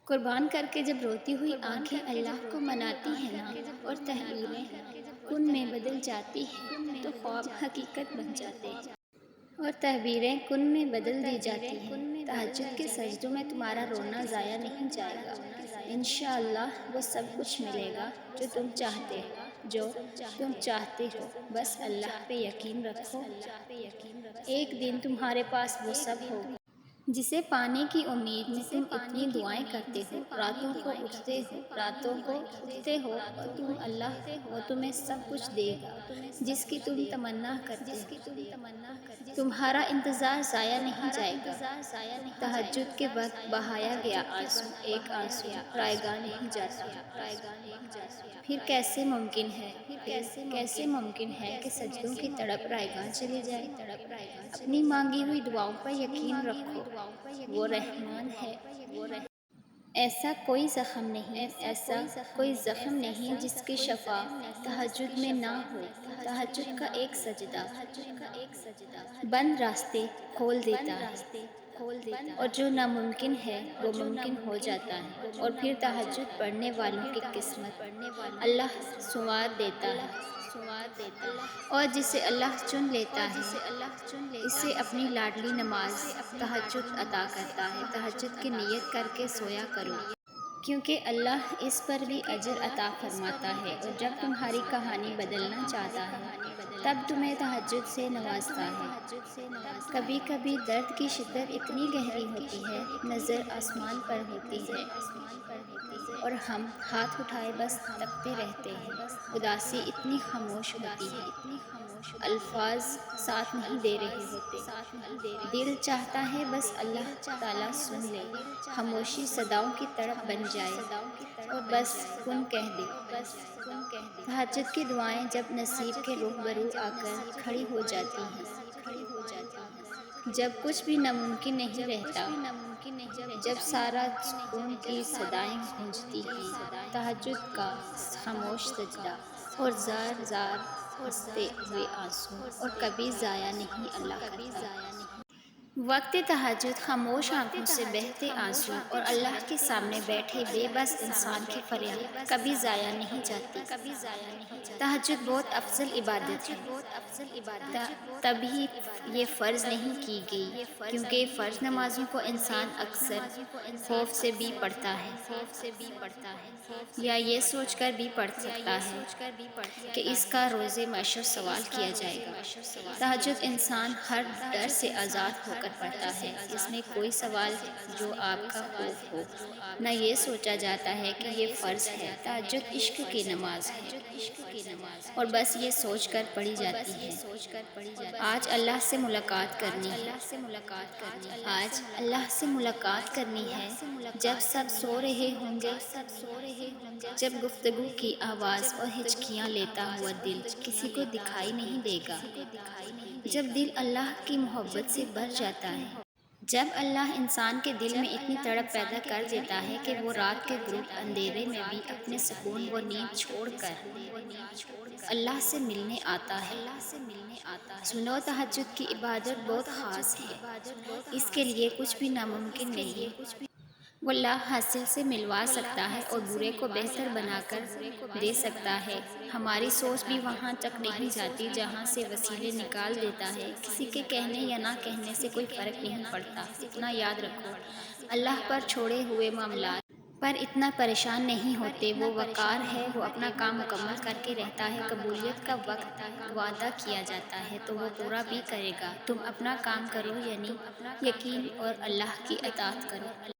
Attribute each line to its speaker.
Speaker 1: قربان کر کے جب روتی ہوئی آنکھیں اللہ کو مناتی ہیں نا اور تحویلیں کن میں بدل جاتی ہیں تو خواب حقیقت بن جاتے ہیں اور تعبیریں کن میں بدل دی جاتی ہیں۔ تہجد کے سجدوں میں تمہارا رونا ضائع نہیں جائے گا، انشاءاللہ وہ سب کچھ ملے گا جو تم چاہتے ہو، بس اللہ پہ یقین رکھو۔ ایک دن تمہارے پاس وہ سب ہوگا جسے پانے کی امید میں تم اتنی دعائیں کرتے ہو، راتوں کو اٹھتے ہو اور وہ تمہیں سب کچھ دے گا جس کی تم تمنا کرتے ہو۔ تمہارا انتظار ضائع نہیں جائے گا۔ تہجد کے وقت بہایا گیا آنسو ایک آنسو رائے گاہ نہیں جاتا۔ پھر کیسے ممکن ہے کہ سجدوں کی تڑپ رائے گاہ چلی جائے؟ اپنی مانگی ہوئی دعاؤں پر یقین رکھو، وہ رحمان ہے۔ ایسا کوئی زخم نہیں جس کی شفا تہجد میں نہ ہو۔ تہجد کا ایک سجدہ بند راستے کھول دیتا ہے اور جو ناممکن ہے وہ ممکن ہو جاتا ہے۔ اور پھر تہجد پڑھنے والوں کی قسمت اللہ سنوار دیتا ہے اور جسے اللہ چن لیتا ہے اسے اپنی لاڈلی نماز تہجد عطا کرتا ہے۔ تہجد کی نیت کر کے سویا کرو، کیونکہ اللہ اس پر بھی اجر عطا فرماتا ہے، اور جب تمہاری کہانی بدلنا چاہتا ہے تب تمہیں تہجد سے نوازتا ہے۔ کبھی کبھی درد کی شدت اتنی گہری ہوتی ہے، نظر آسمان پر ہوتی ہے اور ہم ہاتھ اٹھائے بس تکتے رہتے ہیں۔ اداسی اتنی خاموش ہوتی ہے، الفاظ ساتھ نہیں دے رہے ہوتے، دل چاہتا ہے بس اللہ تعالیٰ سن لے، خاموشی صداؤں کی تڑپ بن جائے اور بس کن کہہ دے۔ تہجد کی دعائیں جب نصیب کے روبرو آ کر کھڑی ہو جاتی ہیں، جب کچھ بھی ناممکن نہیں رہتا، جب سارا سکون کی صدائیں گونجتی ہیں، تہجد کا خاموش سجدہ اور زار زار بہتے ہوئے آنسو اور کبھی ضائع نہیں اللہ کرتا۔ وقت تہجد خاموش آنکھوں سے بہتے آنسو اور اللہ کے سامنے بیٹھے بے بس انسان کی فریاد کبھی ضائع نہیں جاتی۔ تہجد بہت افضل عبادت ہے، تبھی یہ فرض نہیں کی گئی، کیونکہ فرض نمازوں کو انسان اکثر خوف سے بھی پڑھتا ہے یا یہ سوچ کر بھی پڑھ سکتا ہے کہ اس کا روز محشر سوال کیا جائے گا۔ تہجد انسان ہر ڈر سے آزاد ہو کر پڑھتا ہے، اس میں کوئی سوال جو آپ کا خوف ہو نہ یہ سوچا جاتا ہے کہ یہ فرض ہے۔ تہجد عشق کی نماز ہے اور بس یہ سوچ کر پڑھی جاتی ہے آج اللہ سے ملاقات کرنی ہے، آج اللہ سے ملاقات کرنی ہے۔ جب سب سو رہے ہوں گے، جب گفتگو کی آواز اور ہچکیاں لیتا ہوا دل کسی کو دکھائی نہیں دے گا، جب دل اللہ کی محبت سے بھر جاتا ہے، جب اللہ انسان کے دل میں اتنی تڑپ پیدا کر دیتا ہے کہ وہ رات کے گھروٹ اندھیرے میں بھی اپنے سکون و نیند چھوڑ کر اللہ سے ملنے آتا ہے۔ سنو، تہجد کی عبادت بہت خاص ہے، اس کے لیے کچھ بھی ناممکن نہیں۔ وہ لا حاصل سے ملوا سکتا ہے اور برے کو بہتر بنا کر دے سکتا ہے۔ ہماری سوچ بھی وہاں تک نہیں جاتی جہاں سے وسیلے نکال دیتا ہے۔ کسی کے کہنے یا نہ کہنے سے کوئی فرق نہیں پڑتا۔ اتنا یاد رکھو، اللہ پر چھوڑے ہوئے معاملات پر اتنا پریشان نہیں ہوتے۔ وہ وقار ہے، وہ اپنا کام مکمل کر کے رہتا ہے۔ قبولیت کا وقت وعدہ کیا جاتا ہے تو وہ پورا بھی کرے گا۔ تم اپنا کام کرو، یعنی یقین اور اللہ کی اطاعت کرو۔